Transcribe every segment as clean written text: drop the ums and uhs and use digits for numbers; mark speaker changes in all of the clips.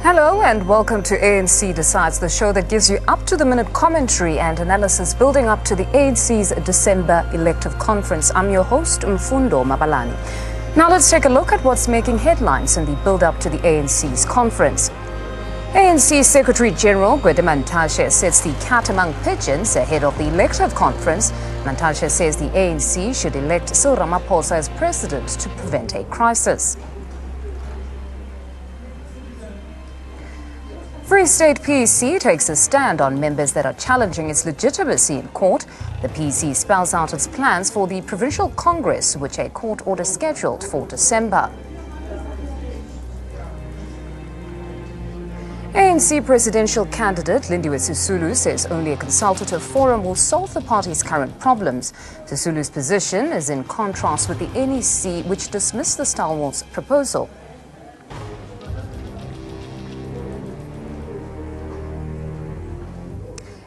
Speaker 1: Hello and welcome to ANC Decides, the show that gives you up-to-the-minute commentary and analysis building up to the ANC's December elective conference. I'm your host, Mfundo Mabalani. Now let's take a look at what's making headlines in the build-up to the ANC's conference. ANC Secretary-General Giovanni Majani sets the cat among pigeons ahead of the elective conference. Majani says the ANC should elect Cyril Ramaphosa as president to prevent a crisis. Free State PEC takes a stand on members that are challenging its legitimacy in court. The PEC spells out its plans for the Provincial Congress, which a court order scheduled for December. ANC presidential candidate Lindiwe Sisulu says only a consultative forum will solve the party's current problems. Sisulu's position is in contrast with the NEC, which dismissed the stalwart's proposal.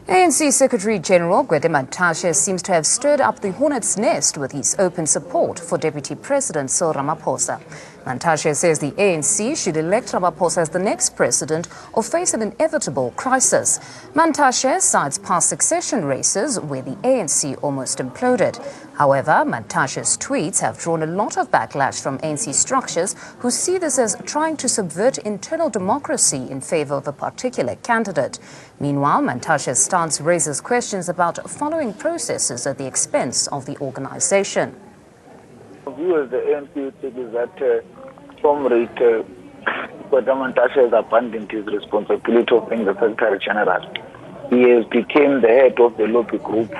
Speaker 1: ANC Secretary-General Giovanni Majani seems to have stirred up the hornet's nest with his open support for Deputy President Cyril Ramaphosa. Majani says the ANC should elect Ramaphosa as the next president or face an inevitable crisis. Majani cites past succession races where the ANC almost imploded. However, Majani's tweets have drawn a lot of backlash from ANC structures who see this as trying to subvert internal democracy in favor of a particular candidate. Meanwhile, Majani's stance raises questions about following processes at the expense of the organization.
Speaker 2: The view of the ANC is that Comrade Giovanni Majani has abandoned his responsibility of being the Secretary General. He has become the head of the lobby group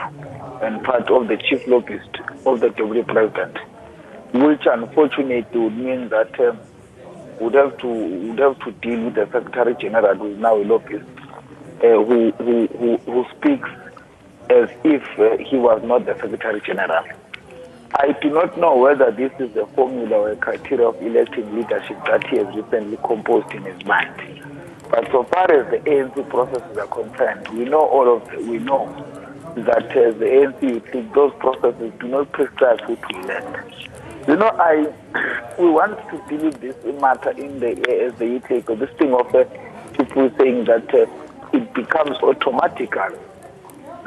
Speaker 2: and part of the chief lobbyist of the Deputy President, which unfortunately would mean that would have to deal with the Secretary General, who is now a lobbyist, who speaks as if he was not the Secretary General. I do not know whether this is a formula or a criteria of electing leadership that he has recently composed in his mind. But so far as the ANC processes are concerned, we know that as the ANC, those processes do not prescribe who to elect. We want to deal with this matter as the UK, this thing of people saying that it becomes automatical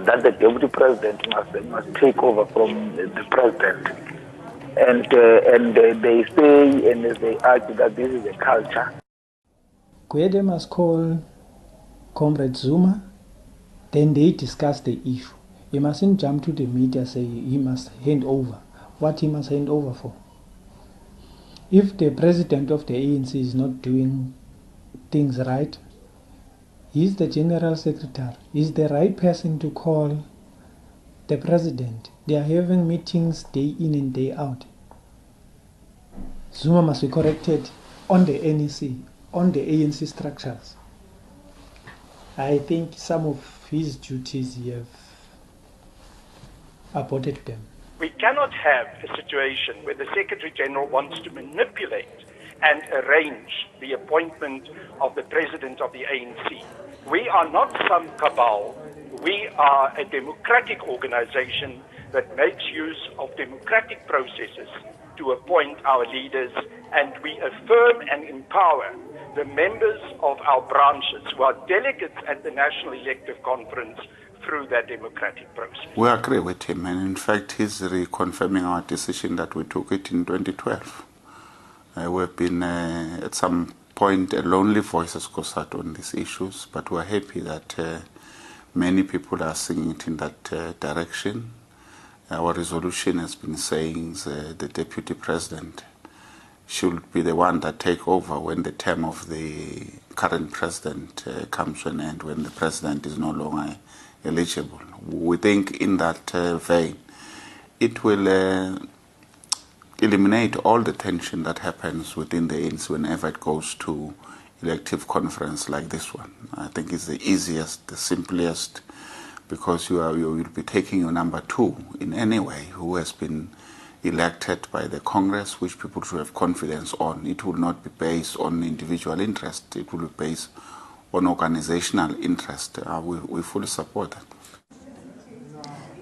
Speaker 2: that the Deputy President must take over from the President. And they say and they argue that this is a culture.
Speaker 3: Gwede must call Comrade Zuma, then they discuss the issue. He mustn't jump to the media say he must hand over. What he must hand over for? If the president of the ANC is not doing things right, he's the general secretary. He's the right person to call the president. They are having meetings day in and day out. Zuma must be corrected on the NEC, on the ANC structures. I think some of his duties he have aborted them.
Speaker 4: We cannot have a situation where the Secretary General wants to manipulate and arrange the appointment of the President of the ANC. We are not some cabal. We are a democratic organization that makes use of democratic processes to appoint our leaders, and we affirm and empower the members of our branches who are delegates at the National Elective Conference through that democratic process.
Speaker 5: We agree with him, and in fact he's reconfirming our decision that we took it in 2012. We've been at some point a lonely voice has goes out on these issues, but we're happy that many people are seeing it in that direction. Our resolution has been saying the Deputy President should be the one that take over when the term of the current President comes to an end, when the President is no longer eligible. We think in that vein, it will eliminate all the tension that happens within the ANC whenever it goes to elective conference like this one. I think it's the easiest, the simplest, because you will be taking your number two in any way who has been elected by the Congress, which people should have confidence on. It will not be based on individual interest. It will be based on organizational interest. We fully support that.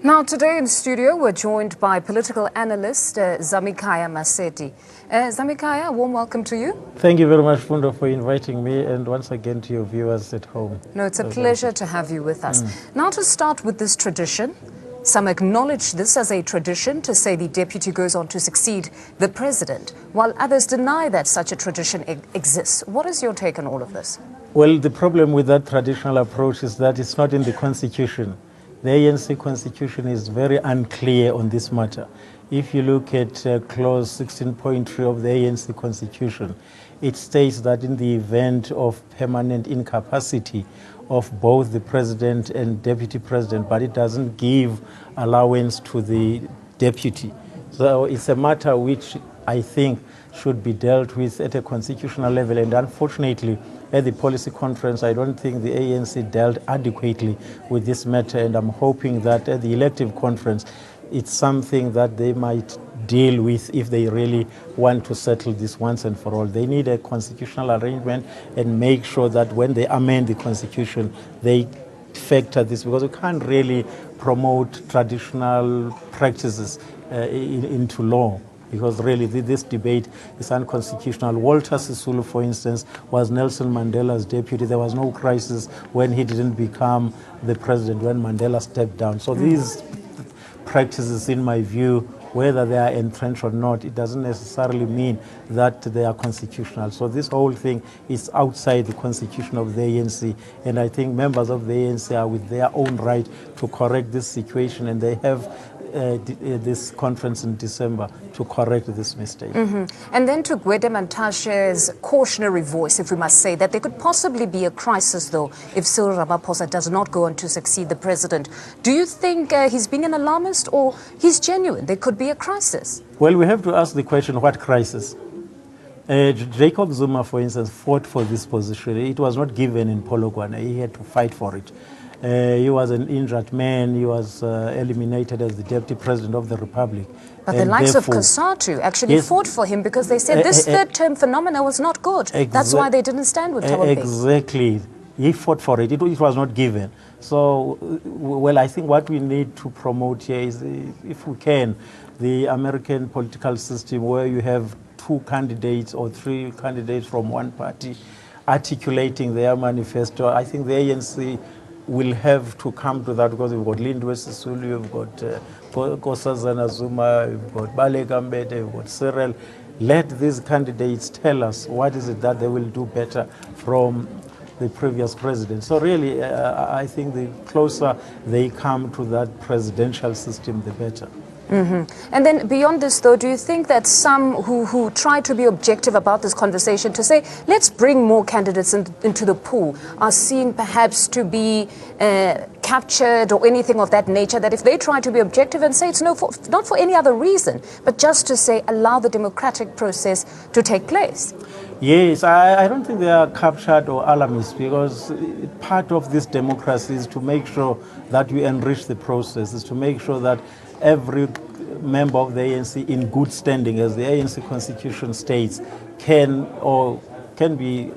Speaker 1: Now, today in studio, we're joined by political analyst Zamikaya Maseti. Zamikaya, a warm welcome to you.
Speaker 6: Thank you very much, Fundo, for inviting me, and once again to your viewers at home.
Speaker 1: No, it's a pleasure to have you with us. Now, to start with this tradition, some acknowledge this as a tradition to say the deputy goes on to succeed the president, while others deny that such a tradition exists. What is your take on all of this?
Speaker 6: Well, the problem with that traditional approach is that it's not in the constitution. The ANC constitution is very unclear on this matter. If you look at clause 16.3 of the ANC constitution, it states that in the event of permanent incapacity of both the president and deputy president, but it doesn't give allowance to the deputy. So it's a matter which I think should be dealt with at a constitutional level, and unfortunately at the policy conference I don't think the ANC dealt adequately with this matter, and I'm hoping that at the elective conference it's something that they might deal with if they really want to settle this once and for all. They need a constitutional arrangement and make sure that when they amend the constitution they factor this, because we can't really promote traditional practices into law, because really this debate is unconstitutional. Walter Sisulu, for instance, was Nelson Mandela's deputy. There was no crisis when he didn't become the president, when Mandela stepped down. So these practices, in my view, whether they are entrenched or not, it doesn't necessarily mean that they are constitutional. So this whole thing is outside the constitution of the ANC, and I think members of the ANC are with their own right to correct this situation, and they have this conference in December to correct this mistake.
Speaker 1: And then to Gwede Mantashe's cautionary voice, if we must say, that there could possibly be a crisis, though, if Cyril Ramaphosa does not go on to succeed the president. Do you think he's being an alarmist, or he's genuine? There could be a crisis.
Speaker 6: Well, we have to ask the question, what crisis? Jacob Zuma, for instance, fought for this position. It was not given in Polokwane. He had to fight for it. He was an injured man. He was eliminated as the deputy president of the republic.
Speaker 1: But the likes of Kasatu actually fought for him because they said this third-term phenomena was not good. That's why they didn't stand with Thabo Mbeki.
Speaker 6: Exactly. He fought for it. It was not given. So, well, I think what we need to promote here is, if we can, the American political system where you have two candidates or three candidates from one party articulating their manifesto. I think the ANC will have to come to that, because we've got Lindiwe Sisulu, we've got Nkosazana Zuma, we've got Baleka Mbete, we've got Cyril. Let these candidates tell us what is it that they will do better from the previous president. So really, I think the closer they come to that presidential system, the better.
Speaker 1: And then beyond this, though, do you think that some who try to be objective about this conversation to say, let's bring more candidates into the pool, are seen perhaps to be captured or anything of that nature, that if they try to be objective and say it's not for any other reason, but just to say allow the democratic process to take place?
Speaker 6: Yes, I don't think they are captured or alarmist, because part of this democracy is to make sure that we enrich the process, is to make sure that every member of the ANC in good standing, as the ANC constitution states, can be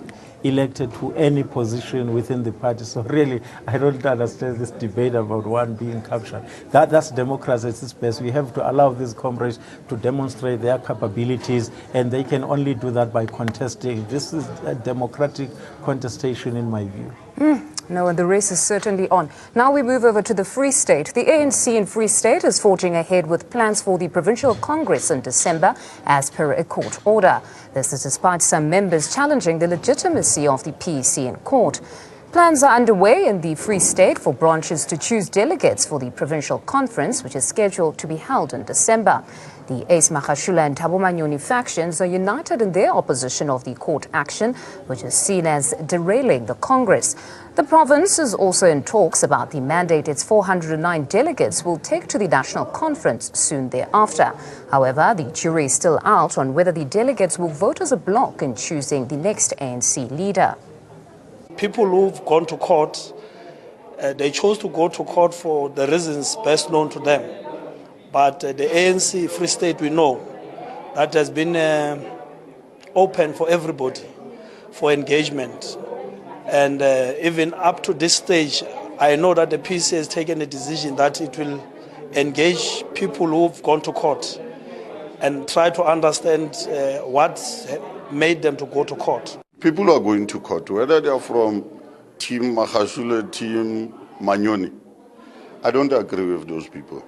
Speaker 6: elected to any position within the party. So really, I don't understand this debate about one being captured. That's democracy at its best. We have to allow these comrades to demonstrate their capabilities, and they can only do that by contesting. This is a democratic contestation, in my view.
Speaker 1: No, and the race is certainly on. Now we move over to the Free State. The ANC in Free State is forging ahead with plans for the Provincial Congress in December, as per a court order. This is despite some members challenging the legitimacy of the PEC in court. Plans are underway in the Free State for branches to choose delegates for the Provincial Conference, which is scheduled to be held in December. The Ace Magashula and Thabo Manyoni factions are united in their opposition of the court action, which is seen as derailing the Congress. The province is also in talks about the mandate its 409 delegates will take to the National Conference soon thereafter. However, the jury is still out on whether the delegates will vote as a bloc in choosing the next ANC leader.
Speaker 7: People who've gone to court, they chose to go to court for the reasons best known to them. But the ANC Free State, we know, that has been open for everybody for engagement. And even up to this stage, I know that the PEC has taken a decision that it will engage people who've gone to court and try to understand what made them to go to court.
Speaker 8: People who are going to court, whether they are from Team Magashule, Team Majani, I don't agree with those people.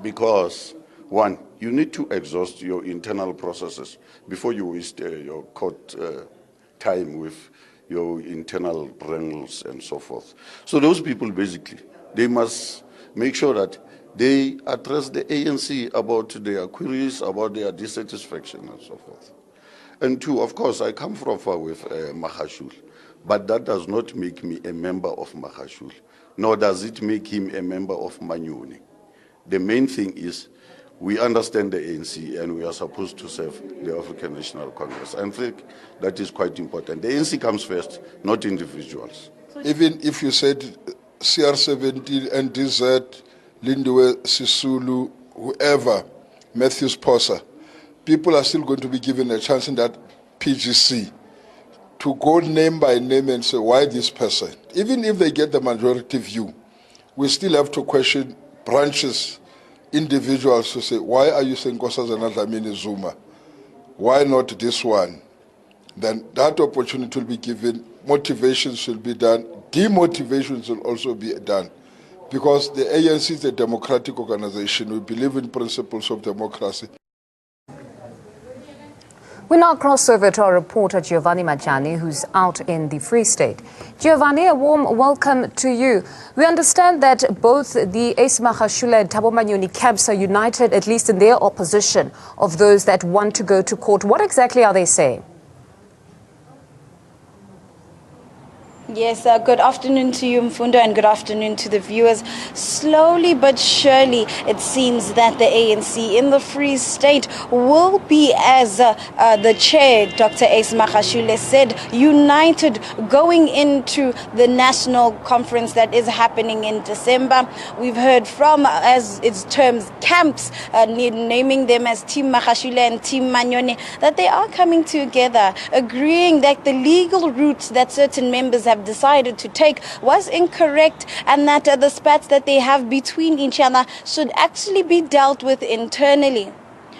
Speaker 8: Because, one, you need to exhaust your internal processes before you waste your court time with your internal wrangles and so forth. So those people basically, they must make sure that they address the ANC about their queries, about their dissatisfaction and so forth. And two, of course, I come from far with Magashule, but that does not make me a member of Magashule, nor does it make him a member of Majani. The main thing is we understand the ANC and we are supposed to serve the African National Congress. I think that is quite important. The ANC comes first, not individuals.
Speaker 9: Even if you said CR17, NDZ, Lindiwe Sisulu, whoever, Matthew Sposa, people are still going to be given a chance in that PGC to go name by name and say, why this person? Even if they get the majority view, we still have to question branches, individuals to say, why are you saying Nkosazana Dlamini Zuma? Why not this one? Then that opportunity will be given, motivations should be done, demotivations will also be done. Because the ANC is a democratic organization. We believe in principles of democracy.
Speaker 1: We now cross over to our reporter Giovanni Majani, who's out in the Free State. Giovanni, a warm welcome to you. We understand that both the Ace Magashule and Thabo Manyoni camps are united, at least in their opposition of those that want to go to court. What exactly are they saying?
Speaker 10: Yes, good afternoon to you, Mfundo, and good afternoon to the viewers. Slowly but surely, it seems that the ANC in the Free State will be, as the chair, Dr. Ace Magashule, said, united going into the national conference that is happening in December. We've heard from, as its terms, camps, naming them as Team Magashule and Team Majani, that they are coming together, agreeing that the legal routes that certain members have decided to take was incorrect, and that the spats that they have between each other should actually be dealt with internally.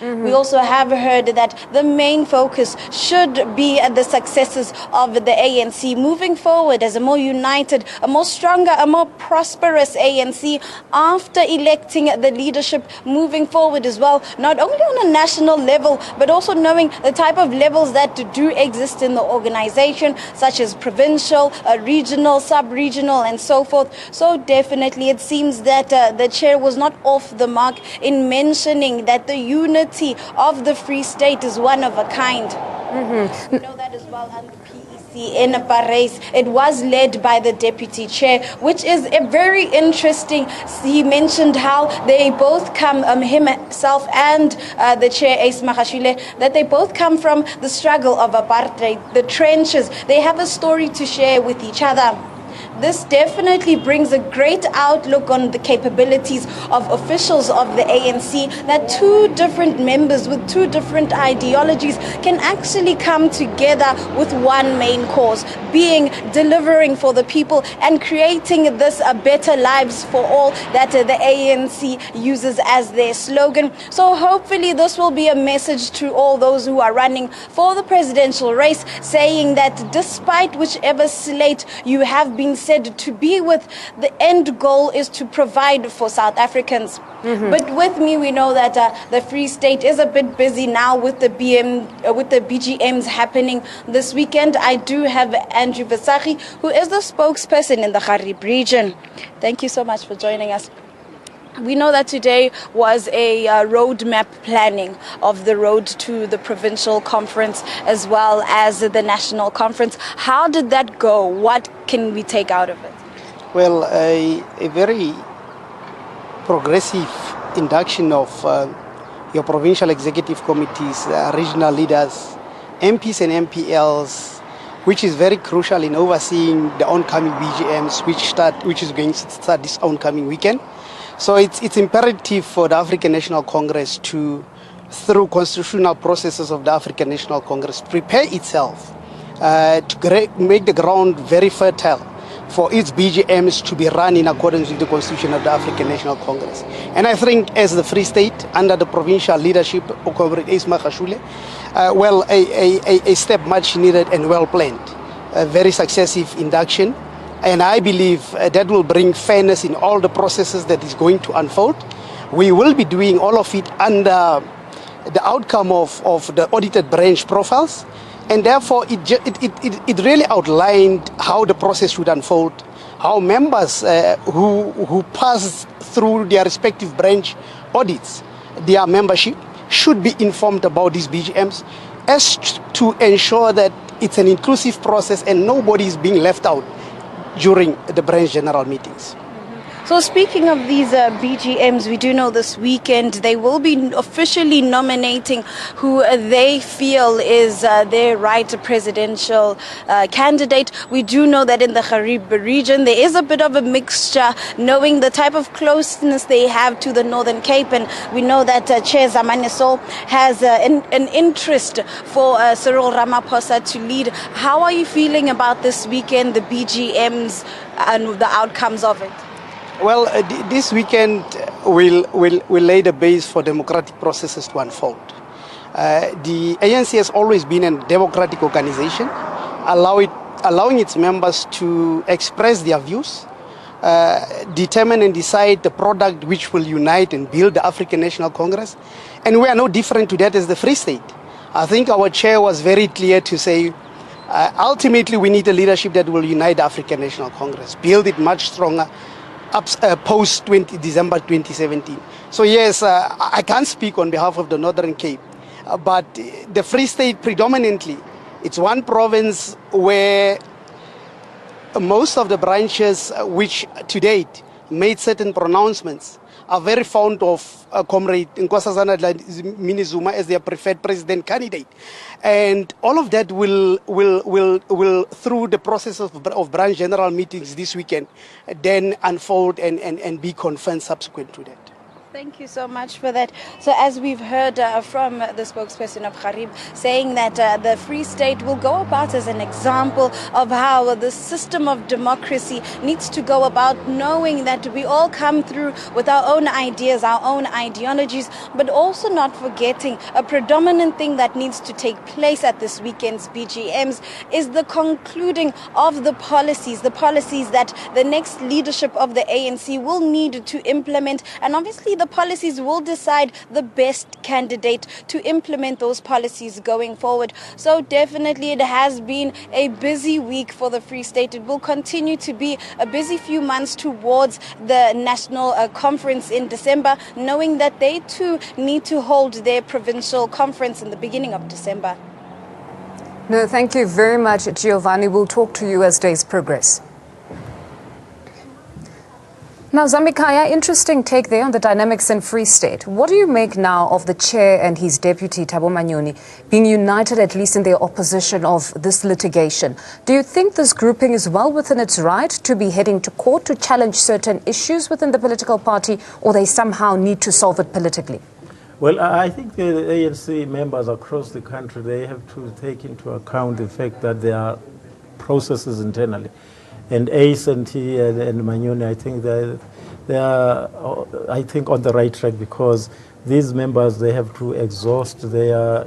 Speaker 10: We also have heard that the main focus should be the successes of the ANC moving forward as a more united, a more stronger, a more prosperous ANC after electing the leadership moving forward as well, not only on a national level, but also knowing the type of levels that do exist in the organization, such as provincial, regional, sub-regional, and so forth. So definitely it seems that the chair was not off the mark in mentioning that the unity of the Free State is one of a kind. We know that as well under PEC in Paris. It was led by the deputy chair, which is a very interesting. He mentioned how they both come, himself and the chair Ace Magashule, that they both come from the struggle of apartheid, the trenches. They have a story to share with each other. This definitely brings a great outlook on the capabilities of officials of the ANC, that two different members with two different ideologies can actually come together with one main cause, being delivering for the people and creating this better lives for all that the ANC uses as their slogan. So hopefully this will be a message to all those who are running for the presidential race, saying that despite whichever slate you have been said to be with, the end goal is to provide for South Africans. But with me, we know that the Free State is a bit busy now with the BGMs happening this weekend. I do have Andrew Vasari, who is the spokesperson in the Garib region. Thank you so much for joining us. We know that today was a roadmap planning of the road to the provincial conference as well as the national conference. How did that go? What can we take out of it?
Speaker 11: Well, a very progressive induction of your provincial executive committees, regional leaders, MPs and MPLs, which is very crucial in overseeing the oncoming BGMs, which is going to start this oncoming weekend. So it's imperative for the African National Congress to, through constitutional processes of the African National Congress, prepare itself to make the ground very fertile for its BGMs to be run in accordance with the Constitution of the African National Congress. And I think as the Free State, under the provincial leadership of Comrade Ace Magashule, a step much needed and well planned, a very successive induction. And I believe that will bring fairness in all the processes that is going to unfold. We will be doing all of it under the outcome of the audited branch profiles. And therefore, it really outlined how the process should unfold, how members who pass through their respective branch audits, their membership, should be informed about these BGMs as to ensure that it's an inclusive process and nobody is being left out during the branch general meetings.
Speaker 10: So speaking of these BGMs, we do know this weekend they will be officially nominating who they feel is their right presidential candidate. We do know that in the Kharib region there is a bit of a mixture, knowing the type of closeness they have to the Northern Cape, and we know that Chair Zamaniso has an interest for Cyril Ramaphosa to lead. How are you feeling about this weekend, the BGMs and the outcomes of it?
Speaker 11: Well, this weekend will lay the base for democratic processes to unfold. The ANC has always been a democratic organization, allowing its members to express their views, determine and decide the product which will unite and build the African National Congress. And we are no different to that as the Free State. I think our chair was very clear to say, ultimately we need a leadership that will unite the African National Congress, build it much stronger, post December 2017. So yes, I can't speak on behalf of the Northern Cape, but the Free State predominantly, it's one province where most of the branches which to date made certain pronouncements are very fond of Comrade Nkosazana Dlamini-Zuma as their preferred president candidate. And all of that will through the process of branch general meetings this weekend, then unfold and be confirmed subsequent to that.
Speaker 10: Thank you so much for that. So as we've heard from the spokesperson of Kharib saying that the Free State will go about as an example of how the system of democracy needs to go about, knowing that we all come through with our own ideas, our own ideologies, but also not forgetting a predominant thing that needs to take place at this weekend's BGMs is the concluding of the policies that the next leadership of the ANC will need to implement, and obviously the policies will decide the best candidate to implement those policies going forward. So definitely it has been a busy week for the Free State. It will continue to be a busy few months towards the national conference in December, knowing that they too need to hold their provincial conference in the beginning of December.
Speaker 1: No, thank you very much, Giovanni. We'll talk to you as days progress. Now, Zambikaya, interesting take there on the dynamics in Free State. What do you make now of the chair and his deputy, Thabo Manyoni, being united at least in their opposition of this litigation? Do you think this grouping is well within its right to be heading to court to challenge certain issues within the political party, or they somehow need to solve it politically?
Speaker 6: Well, I think the ANC members across the country, they have to take into account the fact that there are processes internally. And Ace and Manyoni, I think they are on the right track, because these members, they have to exhaust their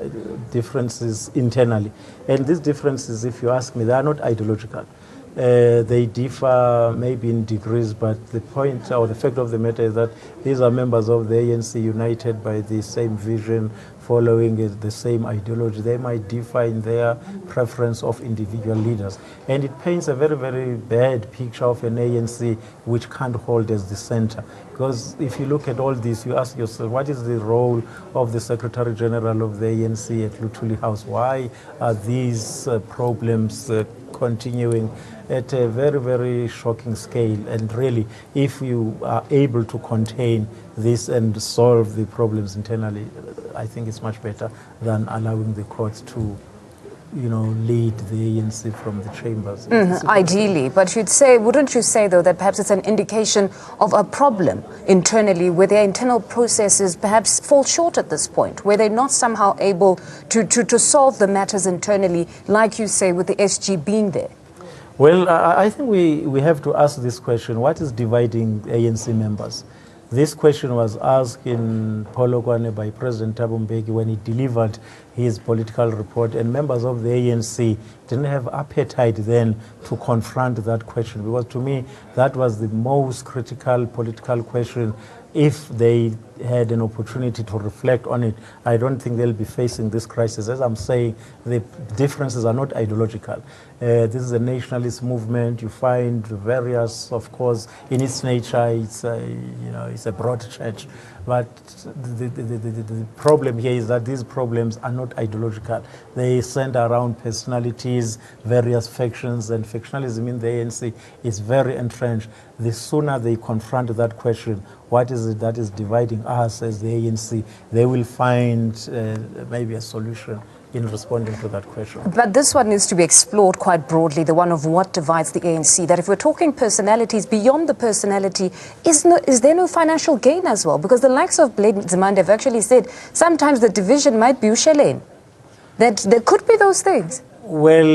Speaker 6: differences internally. And these differences, if you ask me, they are not ideological. They differ maybe in degrees, but the point or the fact of the matter is that these are members of the ANC united by the same vision, following the same ideology. They might differ in their preference of individual leaders. And it paints a very, very bad picture of an ANC which can't hold as the center. Because if you look at all this, you ask yourself, what is the role of the Secretary General of the ANC at Luthuli House? Why are these problems continuing at a very, very shocking scale? And really, if you are able to contain this and solve the problems internally, I think it's much better than allowing the courts to, lead the ANC from the chambers.
Speaker 1: Ideally, but wouldn't you say, though, that perhaps it's an indication of a problem internally, where their internal processes perhaps fall short at this point, where they're not somehow able to solve the matters internally, like you say, with the SG being there?
Speaker 6: Well, I think we have to ask this question: what is dividing ANC members? This question was asked in Polokwane by President Thabo Mbeki when he delivered his political report, and members of the ANC didn't have appetite then to confront that question, because to me that was the most critical political question. If they had an opportunity to reflect on it, I don't think they'll be facing this crisis. As I'm saying, the differences are not ideological. This is a nationalist movement. You find various, of course, in its nature, it's a broad church. But the problem here is that these problems are not ideological. They center around personalities, various factions, and factionalism in the ANC is very entrenched. The sooner they confront that question, what is it that is dividing us as the ANC, they will find maybe a solution in responding to that question.
Speaker 1: But this one needs to be explored quite broadly, the one of what divides the ANC, that if we're talking personalities, beyond the personality, is there no financial gain as well? Because the likes of Blade Nzimande have actually said sometimes the division might be usheleni, that there could be those things.
Speaker 6: Well,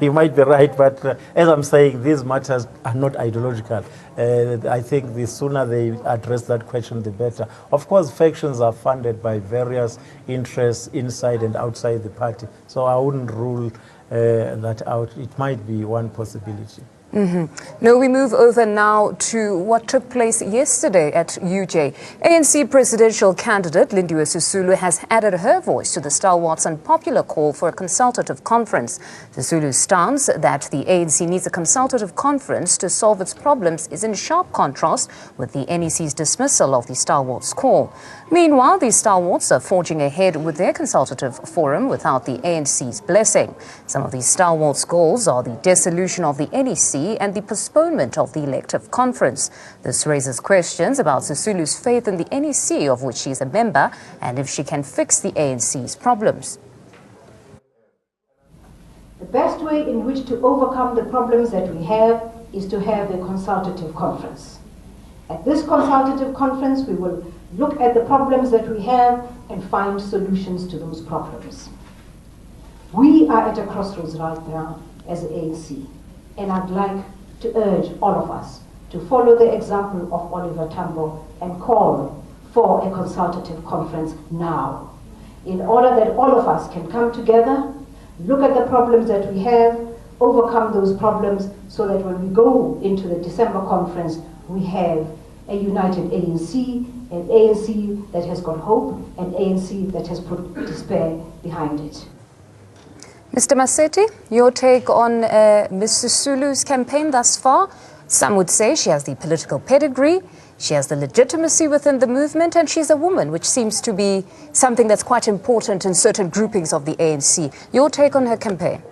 Speaker 6: you might be right, but as I'm saying, these matters are not ideological. I think the sooner they address that question, the better. Of course, factions are funded by various interests inside and outside the party, so I wouldn't rule that out. It might be one possibility.
Speaker 1: Now we move over now to what took place yesterday at UJ. ANC presidential candidate Lindiwe Sisulu has added her voice to the stalwart's unpopular call for a consultative conference. Sisulu's stance that the ANC needs a consultative conference to solve its problems is in sharp contrast with the NEC's dismissal of the stalwart's call. Meanwhile, the stalwarts are forging ahead with their consultative forum without the ANC's blessing. Some of these stalwarts' goals are the dissolution of the NEC and the postponement of the elective conference. This raises questions about Sisulu's faith in the NEC, of which she is a member, and if she can fix the ANC's problems.
Speaker 12: The best way in which to overcome the problems that we have is to have a consultative conference. At this consultative conference, we will look at the problems that we have and find solutions to those problems. We are at a crossroads right now as the ANC. And I'd like to urge all of us to follow the example of Oliver Tambo and call for a consultative conference now, in order that all of us can come together, look at the problems that we have, overcome those problems, so that when we go into the December conference, we have a united ANC, an ANC that has got hope, an ANC that has put despair behind it.
Speaker 1: Mr. Maseti, your take on Ms. Sisulu's campaign thus far? Some would say she has the political pedigree, she has the legitimacy within the movement, and she's a woman, which seems to be something that's quite important in certain groupings of the ANC. Your take on her campaign?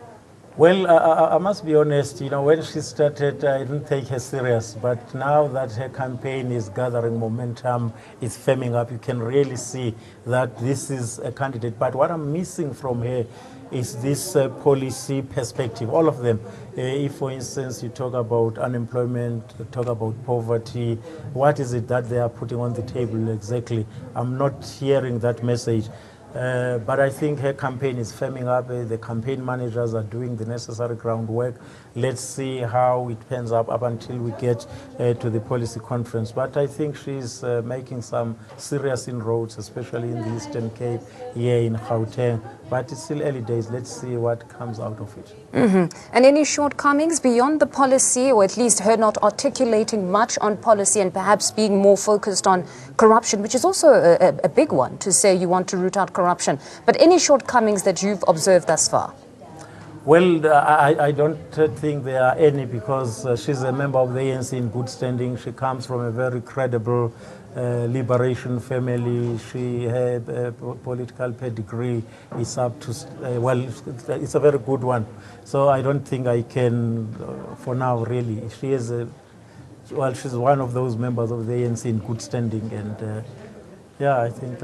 Speaker 6: Well, I must be honest, when she started, I didn't take her serious. But now that her campaign is gathering momentum, it's firming up, you can really see that this is a candidate. But what I'm missing from her is this policy perspective, all of them. If, for instance, you talk about unemployment, you talk about poverty, what is it that they are putting on the table exactly? I'm not hearing that message. But I think her campaign is firming up. The campaign managers are doing the necessary groundwork. Let's see how it pans up until we get to the policy conference. But I think she's making some serious inroads, especially in the Eastern Cape, here in Gauteng. But it's still early days. Let's see what comes out of it.
Speaker 1: And any shortcomings beyond the policy, or at least her not articulating much on policy and perhaps being more focused on corruption, which is also a big one, to say you want to root out corruption. But any shortcomings that you've observed thus far?
Speaker 6: Well, I don't think there are any, because she's a member of the ANC in good standing. She comes from a very credible liberation family. She had a political pedigree. It's up to, it's a very good one. So I don't think I can, for now, really. She is she's one of those members of the ANC in good standing. And yeah, I think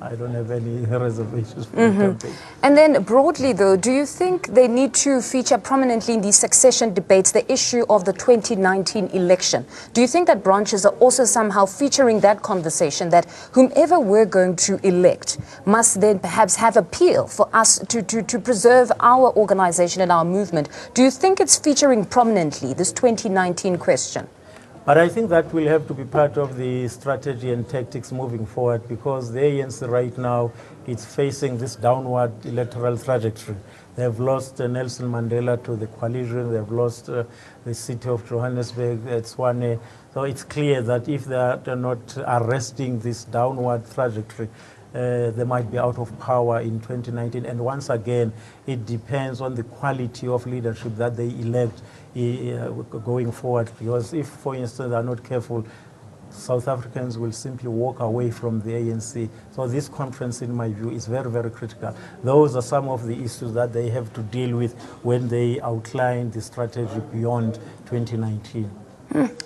Speaker 6: I don't have any reservations for the campaign.
Speaker 1: And then broadly, though, do you think they need to feature prominently in these succession debates the issue of the 2019 election? Do you think that branches are also somehow featuring that conversation, that whomever we're going to elect must then perhaps have appeal for us to preserve our organization and our movement? Do you think it's featuring prominently, this 2019 question?
Speaker 6: But I think that will have to be part of the strategy and tactics moving forward, because the ANC right now is facing this downward electoral trajectory. They have lost Nelson Mandela to the coalition. They have lost the city of Johannesburg, Tshwane. So it's clear that if they are not arresting this downward trajectory, they might be out of power in 2019. And once again, it depends on the quality of leadership that they elect going forward. Because if, for instance, they are not careful, South Africans will simply walk away from the ANC. So this conference, in my view, is very, very critical. Those are some of the issues that they have to deal with when they outline the strategy beyond 2019.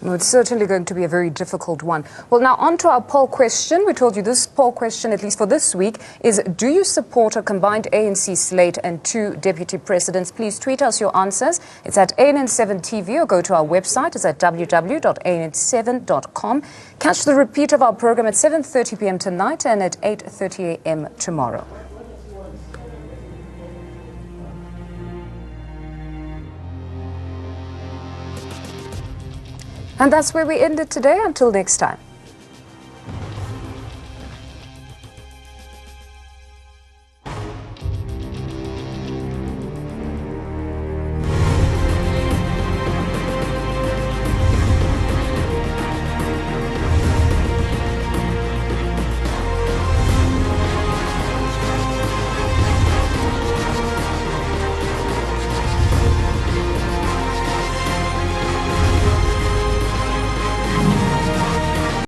Speaker 1: Well, it's certainly going to be a very difficult one. Well, now on to our poll question. We told you this poll question, at least for this week, is do you support a combined ANC slate and 2 deputy presidents? Please tweet us your answers. It's at ANN7 TV or go to our website. It's at www.ann7.com. Catch the repeat of our program at 7:30 p.m. tonight and at 8:30 a.m. tomorrow. And that's where we end it today. Until next time.